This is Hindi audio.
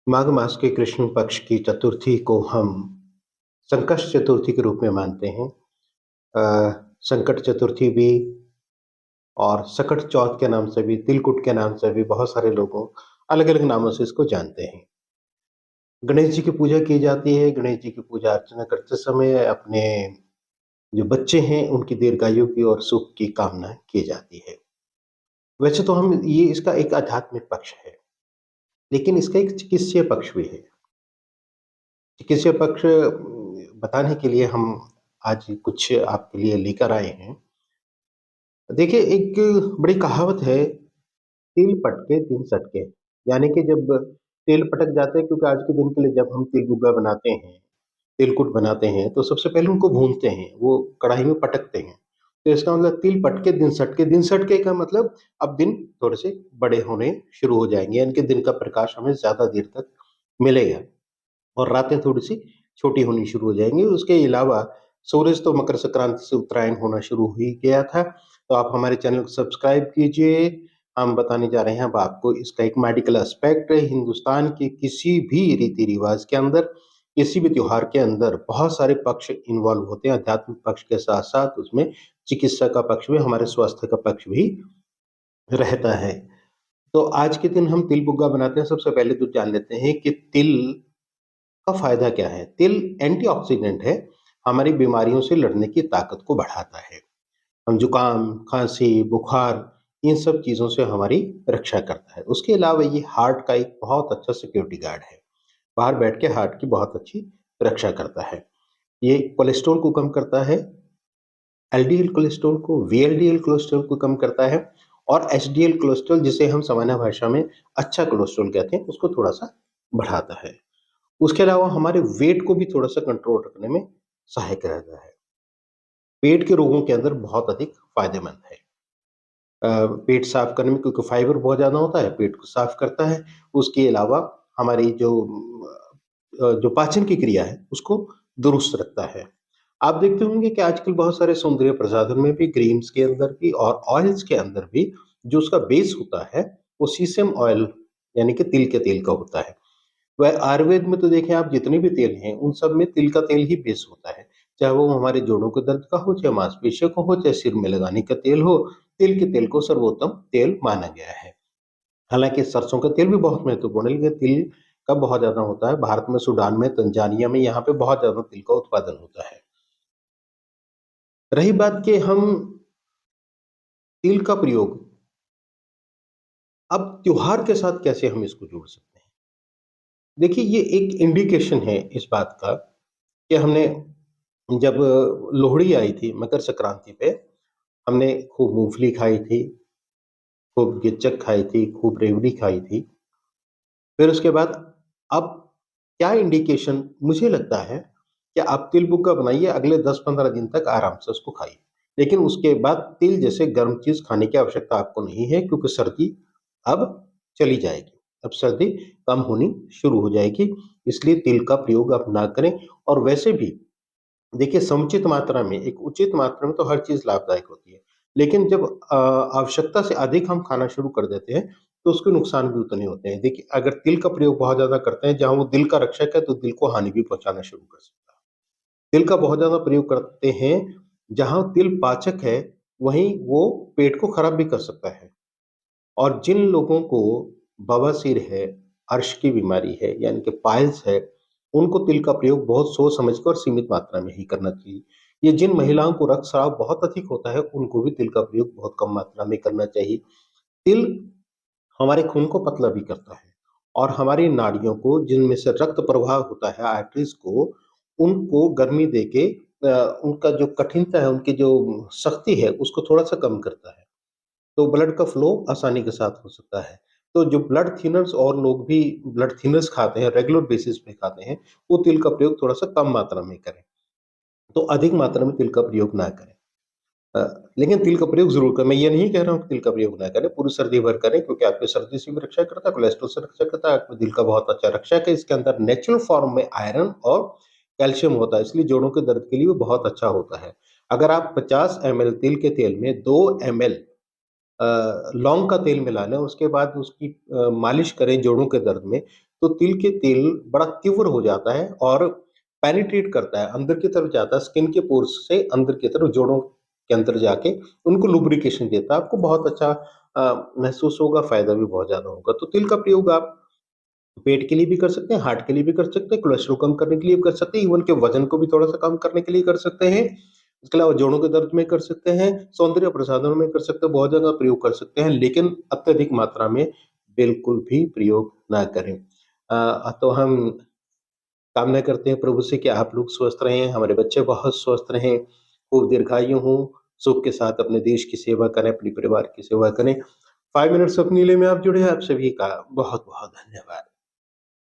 माघ मास के कृष्ण पक्ष की चतुर्थी को हम संकष्ट चतुर्थी के रूप में मानते हैं। संकट चतुर्थी भी और सकट चौथ के नाम से भी, तिलकुट के नाम से भी बहुत सारे लोगों अलग अलग नामों से इसको जानते हैं। गणेश जी की पूजा की जाती है। गणेश जी की पूजा अर्चना करते समय अपने जो बच्चे हैं उनकी दीर्घायु की और सुख की कामना की जाती है। वैसे तो हम ये इसका एक आध्यात्मिक पक्ष है, लेकिन इसका एक चिकित्सीय पक्ष भी है। चिकित्सीय पक्ष बताने के लिए हम आज कुछ आपके लिए लेकर आए हैं। देखिए, एक बड़ी कहावत है, "तिल पटके दिन सटके", यानी कि जब तिल पटक जाते हैं, क्योंकि आज के दिन के लिए जब हम तिल गुग्गा बनाते हैं, तिलकुट बनाते हैं, तो सबसे पहले उनको भूनते हैं, वो कढ़ाई में पटकते हैं। तो इसका मतलब तिल पटके दिन सटके, दिन सटके का मतलब अब दिन थोड़े से बड़े होने शुरू हो जाएँगे, यानी कि दिन का प्रकाश हमें ज़्यादा देर तक मिलेगा। और रातें थोड़ी-सी छोटी होनी शुरू हो जाएँगी। उसके अलावा सूरज तो मकर संक्रांति से उत्तरायण होना शुरू हो ही गया था। तो आप हमारे चैनल को सब्सक्राइब कीजिए। हम बताने जा रहे हैं अब आपको इसका एक मेडिकल एस्पेक्ट। हिंदुस्तान के किसी भी रीति-रिवाज के अंदर, किसी भी त्योहार के अंदर बहुत सारे पक्ष इन्वॉल्व होते हैं। आध्यात्मिक पक्ष के साथ-साथ उसमें चिकित्सा का पक्ष भी, हमारे स्वास्थ्य का पक्ष भी रहता है। तो आज के दिन हम तिल बुग्गा बनाते हैं। सबसे पहले तो जान लेते हैं कि तिल का फ़ायदा क्या है? तिल एंटीऑक्सीडेंट है, हमारी बीमारियों से लड़ने की ताकत को बढ़ाता है। हम जुकाम, खाँसी, बुखार, इन सब चीज़ों से हमारी रक्षा करता है। उसके अलावा ये हार्ट का एक बहुत अच्छा सिक्योरिटी गार्ड है। बाहर बैठ के हार्ट की बहुत अच्छी रक्षा करता है। ये कोलेस्ट्रॉल को कम करता है, एलडीएल कोलेस्ट्रॉल को, वीएलडीएल कोलेस्ट्रॉल को कम करता है और एचडीएल कोलेस्ट्रॉल, जिसे हम सामान्य भाषा में अच्छा कोलेस्ट्रॉल कहते हैं, उसको थोड़ा-सा बढ़ाता है। उसके अलावा हमारे वेट को भी थोड़ा-सा कंट्रोल रखने में सहायक रहता है। पेट के रोगों के अंदर बहुत अधिक फ़ायदेमंद है। पेट साफ़ करने में, क्योंकि फाइबर बहुत ज़्यादा होता है, पेट को साफ़ करता है। उसके अलावा हमारी जो पाचन की क्रिया है, उसको दुरुस्त रखता है। आप देखते होंगे कि आजकल बहुत सारे सौंदर्य प्रसाधन में भी, क्रीम्स के अंदर भी और ऑयल्स के अंदर भी, जो उसका बेस होता है, वो सीसम ऑयल यानी कि तिल के तेल का होता है। वह आयुर्वेद में तो देखें आप, जितने भी तेल हैं, उन सब में तिल का तेल ही बेस होता है। चाहे वो हमारे जोड़ों के दर्द का हो, चाहे मांसपेशियों का हो, चाहे सिर में लगाने का तेल हो, तिल के तेल को सर्वोत्तम तेल माना गया है। हालाँकि सरसों का तेल भी बहुत महत्वपूर्ण है, लेकिन तिल का बहुत ज़्यादा होता है। भारत में, सूडान में, तंजानिया में, यहाँ पे बहुत ज़्यादा तिल का उत्पादन होता है। रही बात कि हम तिल का प्रयोग अब त्योहार के साथ कैसे हम इसको जोड़ सकते हैं? देखिए, ये एक इंडिकेशन है इस बात का कि हमने जब लोहड़ी आई थी मकर संक्रांति पे, हमने खूब मूँगफली खाई थी, खूब गेचक खाई थी, खूब रेवड़ी खाई थी। फिर उसके बाद अब क्या इंडिकेशन मुझे लगता है कि आप तिल बुक्का बनाइए, अगले 10-15 दिन तक आराम से उसको खाइए। लेकिन उसके बाद तिल जैसे गर्म चीज़ खाने की आवश्यकता आपको नहीं है, क्योंकि सर्दी अब चली जाएगी। अब सर्दी कम होनी शुरू हो जाएगी, इसलिए तिल का प्रयोग आप ना करें। और वैसे भी देखिए, समुचित मात्रा में, एक उचित मात्रा में तो हर चीज़ लाभदायक होती है। लेकिन जब आवश्यकता से अधिक हम खाना शुरू कर देते हैं, तो उसके नुकसान भी उतने होते हैं। देखिए, अगर तिल का प्रयोग बहुत ज़्यादा करते हैं, जहाँ वो दिल का रक्षक है, तो दिल को हानि भी पहुँचाना शुरू कर सकता है। तिल का बहुत ज़्यादा प्रयोग करते हैं, जहाँ तिल पाचक है, वहीं वो पेट को खराब भी कर सकता है। और जिन लोगों को बवासीर है, अर्श की बीमारी है, यानी कि पाइल्स है, उनको तिल का प्रयोग बहुत सोच समझ कर और सीमित मात्रा में ही करना चाहिए। ये जिन महिलाओं को रक्तस्राव बहुत अधिक होता है, उनको भी तिल का प्रयोग बहुत कम मात्रा में करना चाहिए। तिल हमारे खून को पतला भी करता है और हमारी नाड़ियों को, जिनमें से रक्त प्रवाह होता है, आर्टरीज़ को, उनको गर्मी देके उनका जो कठिनता है, उनकी जो सख्ती है, उसको थोड़ा-सा कम करता है। तो ब्लड का फ्लो आसानी के साथ हो सकता है। तो जो ब्लड थिनर्स और लोग भी ब्लड थिनर्स खाते हैं, रेगुलर बेसिस पे खाते हैं, वो तिल का प्रयोग थोड़ा-सा कम मात्रा में करें। तो अधिक मात्रा में तिल का प्रयोग ना करें। लेकिन तिल का प्रयोग ज़रूर करें। मैं ये नहीं कह रहा हूँ कि तिल का प्रयोग ना करें, पूरी सर्दी भर करें, क्योंकि आपकी सर्दी से भी रक्षा करता है, कोलेस्ट्रॉल से रक्षा करता है, आपके दिल का बहुत अच्छा रक्षक है। इसके अंदर नेचुरल फॉर्म में आयरन और कैल्शियम होता है, इसलिए जोड़ों के दर्द के लिए वो बहुत अच्छा होता है। अगर आप 50 एमएल तिल के तेल में 2 एमएल लौंग का तेल मिला लें, उसके बाद उसकी मालिश करें जोड़ों के दर्द में, तो तिल के तेल बड़ा तीव्र हो जाता है और पेनिट्रेट करता है, अंदर की तरफ जाता है, स्किन के पोर्स से अंदर की तरफ जोड़ों के अंदर जाके उनको लुब्रिकेशन देता है। आपको बहुत अच्छा महसूस होगा, फ़ायदा भी बहुत ज़्यादा होगा। तो तिल का प्रयोग आप पेट के लिए भी कर सकते हैं, हार्ट के लिए भी कर सकते हैं, कोलेस्ट्रॉल कम करने के लिए भी कर सकते हैं, इवन के वज़न को भी थोड़ा-सा कम करने के लिए कर सकते हैं। इसके अलावा जोड़ों के दर्द में कर सकते हैं, सौंदर्य प्रसाधन में कर सकते हैं, बहुत जगह प्रयोग कर सकते हैं, लेकिन अत्यधिक मात्रा में बिल्कुल भी प्रयोग ना करें। तो हम कामना करते हैं प्रभु से कि आप लोग स्वस्थ रहें, हमारे बच्चे बहुत स्वस्थ रहें, खूब दीर्घायु हों, सुख के साथ अपने देश की सेवा करें, अपने परिवार की सेवा करें। 5 मिनट्स ऑफ नीले में आप जुड़े हैं, आप सभी का बहुत-बहुत धन्यवाद।